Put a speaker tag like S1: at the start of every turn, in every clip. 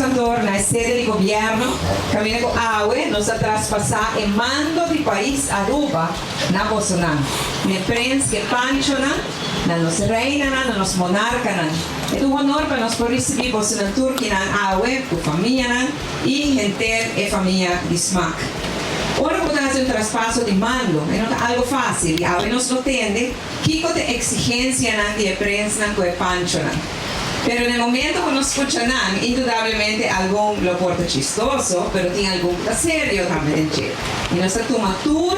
S1: cantor na sede do governo, caminha com AUE, nos a traspassar e mando do país Aruba na Bolsonaro. Me prens que pancho na nos reina na nos monarca na. É um honor para nós por receber Bolsonaro Turquia na AUE, com família na e gente e família de SMAC. Ora podemos fazer um traspasso de mando, é algo fácil, a nos não entende que tipo de exigência de prensa com o pancho. Pero no momento que nos escuchan, indudablemente algo lo porta chistoso, pero tiene algo serio también. Y nos toma tour,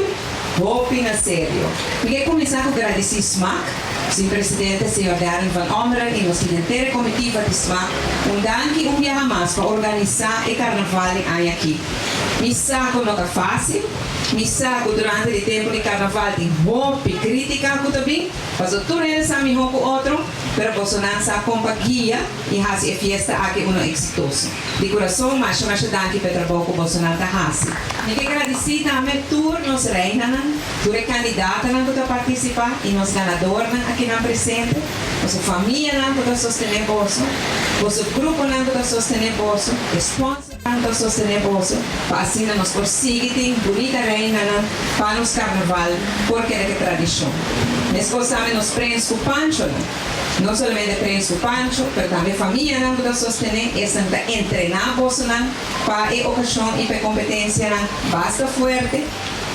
S1: opina serio. Porque começar com agradecer SMAC, sin presidente, senhor Darren van Omeren, e nos inteira comitiva de SMAC, dank e dia mais para organizar o carnaval aqui. Mi saco não é fácil, mi saco durante o tempo de carnaval tem roupa e crítica também, mas o turno é só mi roupa outro, pero Bolsonaro sa companhia e faz a festa aqui um exitoso. De coração, mas danke para o trabalho que Bolsonaro faz. E que agradecer também todos nos reinas, todos os candidatos que participam e nos ganadores aqui na presente, nossa família que sostener bolso, nosso grupo que sostener bolso, sponsor que sostener bolso, para assim nós conseguirmos bonita reina para os carnaval, porque é tradição. Nós gostamos nos prens com pancho, não somente prens com pancho, mas também família que sostener e sempre treinar Bolsonaro para a ocasião e para a competência basta forte.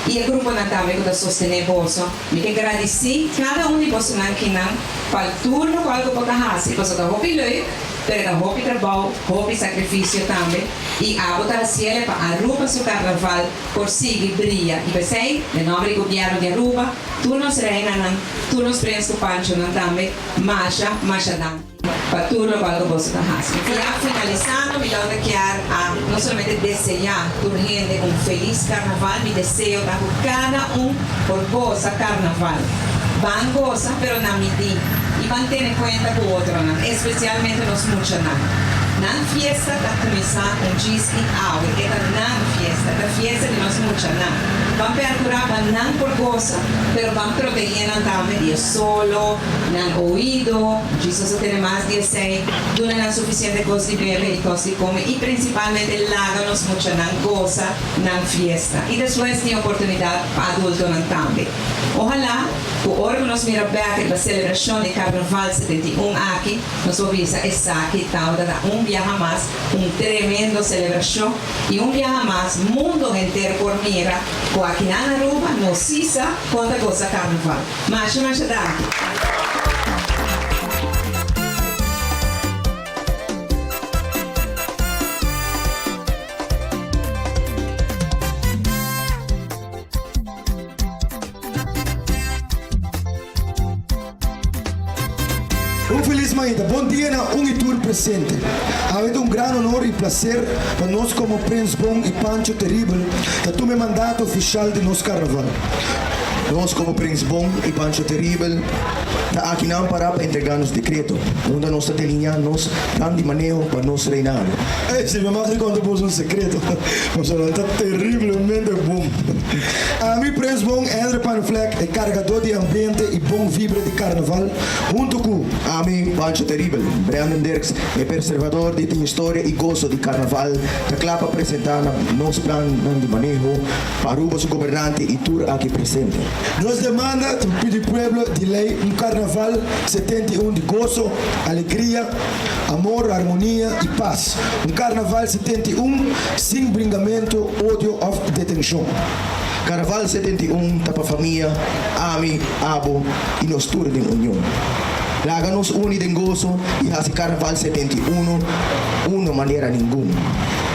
S1: E o grupo também que sostener bolso, me que agradecer cada de Bolsonaro que não para o turno que algo pode fazer, porque eu vou ir pero hopi trabalho, hopi sacrifício também e a botar cielo para Aruba seu carnaval por seguir brilha e pensei no nome do governo de Aruba tu nos reinas tu nos prens com pancho também marcha dan para tudo para o bolso da raça e já finalizando me dá que não somente desejar por gente feliz carnaval me desejo para cada por goza carnaval van goza pero na medida e manter em conta com o outro, especialmente nos muitos na fiesta da começar com diz e água, que é da fiesta de nós muitos vamos perdurar não por goza, mas vamos proteger também de solo, não ouído, Jesus tem mais de 6, não suficiente coisa de beber e coisa de comer e principalmente laga nos muitos não goza na fiesta e depois tem oportunidade para adulto também. Ojalá o órgão nos mira bem a celebração de Carnaval 71 aqui, nós ouvimos essa aqui, tal, viaja mais, tremendo celebração e viaja mais, mundo inteiro por mira, com aqui na Aruba, no Sisa, quando goza Carnaval. Mas daqui.
S2: Bom dia na Unitur presente. Ha un gran honor e prazer para nós como Prince Bom e Pancho Terrible que tu me mandato oficial de nos carnaval.
S3: Nós como Prince Bom e Pancho Terrible está aqui não para entregar-nos decreto, onde nós alinhamos grande manejo para nos reinar.
S2: Se me mais quando pôs secreto, mas não está terrivelmente bom. A mim Prince Bom, André Panfleck é carregador de ambiente e bom vibra de carnaval, junto com
S3: a mim Pancho Terrible, Brandon Dirks é preservador de história e gozo de carnaval, que clapa apresentar nosso plano de manejo para o nosso governante e tur aqui presente.
S2: Nós demanda do pueblo de lei carnaval 71 de gozo, alegria, amor, harmonia e paz. Carnaval 71 sem bringamento, ódio ou detenção.
S3: Carnaval 71 tapa família, ami, abo e nos tur de união. Laga-nos uni de gozo e hasi Carnaval 71 uma maneira nenhuma.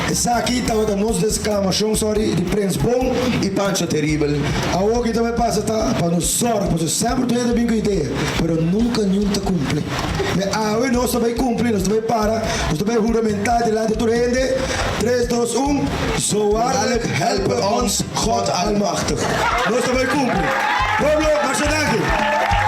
S2: Essa aqui estava da nossa exclamação, de Prince Bom
S3: e Pancho Terrible.
S2: A outra também passa para nos sorte, porque sempre tu tem bem ideia, mas nunca nenhum te cumpre. Mas nós também cumprimos, nós também para, nós também juramentar de lá de tu rende. 3, 2, 1.
S3: So waarlijk helpen ons God Almachtig.
S2: Nós também cumprimos. Pablo, mas daqui.